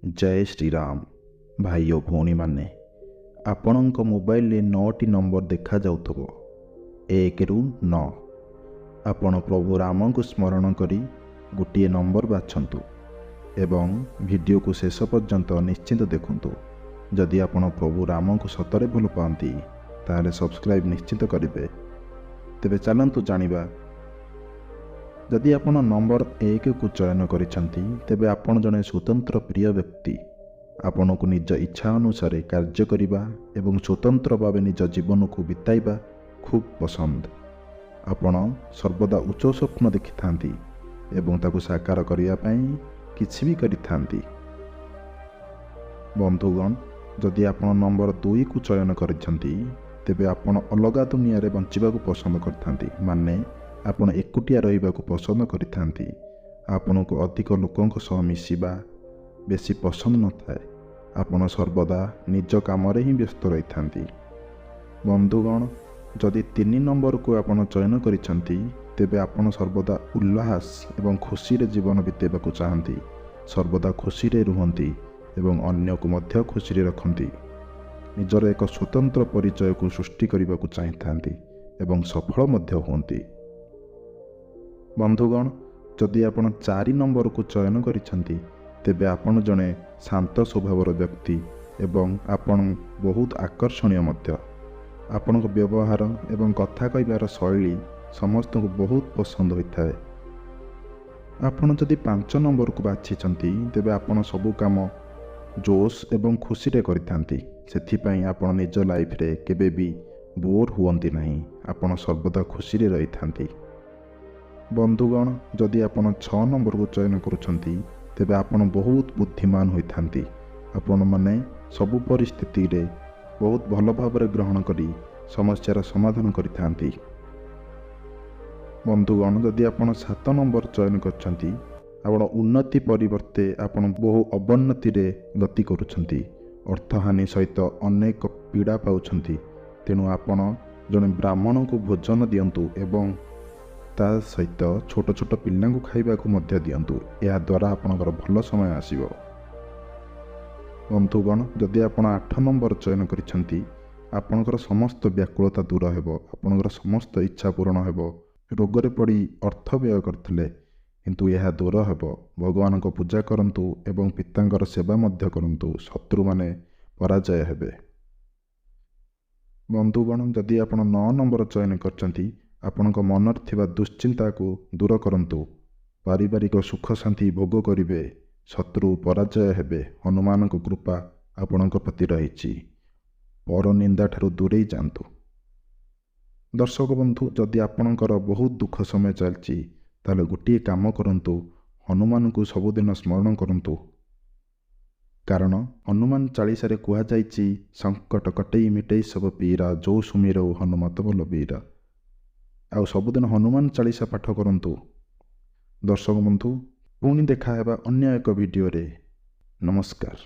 जय श्रीराम भाई और भौणी माने आपणक मोबाइल 9टी नंबर देखा जाउथबो 1 रु 9। आपण प्रभु राम को स्मरण करी गोटे नंबर बाछंतु एवं वीडियो को शेष पर्यंत निश्चिंत देखंतु। जदि आपण प्रभु राम को सतरे भल पाती ताले सब्सक्राइब निश्चित करेंगे। तेबे चलंतु जानिबा जदि आपण नंबर 1 को चयन करिसंती तेबे आपण जने स्वतंत्र प्रिय व्यक्ति। आपण को निज इच्छा अनुसार कार्य करिबा एवं स्वतंत्र भाव निज जीवन को बिताइबा खूब पसंद। आपण सर्वदा उच्च स्वप्न देखि एवं ताकू साकार करिया पई किछि भी करिथांती। बंधुगण जदि आपण नंबर 2 को चयन करिसंती तेबे आपण अलगा दुनिया रे बंचिबा को पसंद करथांती। माने आपण एकुटिया रहिबा को पसंद करिथांती। आपण को अधिक लोकंक सह मिसिबा बेसी पसंद न थाए। आपण सर्वदा निज काम रे ही व्यस्त रहिथांती। बंधुगण जदि 3 नंबर को आपण चयन करिसंती तेबे आपण सर्वदा उल्लास एवं खुशी रे जीवन बितेबा को चाहंती। सर्वदा खुशी रे रुहंती एवं अन्य को मध्य खुशी रे रखंती। निजर एक स्वतंत्र परिचय को सृष्टि करने को चाहिए एवं सफल मध्य होती। बंधुगण जदि आपण 4 नंबर को चयन करिसंती तेबे आपण जने शांत स्वभावर व्यक्ति एवं आपण बहुत आकर्षणीय मध्य। आपणक व्यवहार एवं कथा कहबार शैली समस्त को बहुत पसंद होता है। आपण जदि 5 नंबर को बाछिसंती तेबे आपण सबु काम जोश एवं खुशी रे करिथांती। सेथिपई आपण निज लाइफ रे केबे भी बोर हुअंती नहीं। आपण सर्वदा खुशी रे रहिथांती। बंधुगण जदि आपण 6 नंबर को चयन करुछंती तेबे आपण बहुत बुद्धिमान होइथांती। आपण माने सबु परिस्थिति रे बहुत भल भाव रे ग्रहण करी समस्यार समाधान करिथांती। बंधुगण जदि आपण 7 नंबर चयन करछंती आपण उन्नति परिवर्ते आपण बहु अवन्नति रे गति करुछंती। अर्थहानि सहित अनेक पीड़ा पाउछंती। तेणु आपण जने ब्राह्मण को भोजन दियंतु एवं ता सहित छोट छोट पिल्ला को खाइबा को मध्य दियंतु। या द्वारा आपणकर भल समय आसीबो। बंधुगण जदि आपण 8 नंबर चयन करिसंती आपणकर समस्त व्याकुलता दूर हेबो। आपणकर समस्त इच्छा पूर्ण हेबो। रोगरे पड़ी अर्थ व्यय करथिले किंतु यह दूर हेबो। भगवान को पूजा करंतु एवं पितांकर सेवा मध्य करंतु। शत्रु माने पराजय हेबे। बंधुगण जदि आपण 9 नंबर चयन करचंती आपणक मनर थिबा दुश्चिंता को दूर करंतु। पारिवारिक सुख शांति भोग करिवे। शत्रु पराजय हेबे। हनुमान को कृपा आपणक प्रति रहिछि। पर निंदा ठारू दूरेई जांतु। दर्शक बंधु जदि आपणकर बहुत दुख समय चलछि ताले गोटे काम करंतु। हनुमान को सबुदिन स्मरण करंतु। कारण हनुमान चालीसा रे कुहा जाइछि संकट कटई मिटई सब पीरा जो सुमिरौ हनुमत बल बीरा। आउ सबुदिन हनुमान चालीसा पाठ करंतु। दर्शक बंधु पुणी देखा हेबा अन्य एक वीडियो रे। नमस्कार।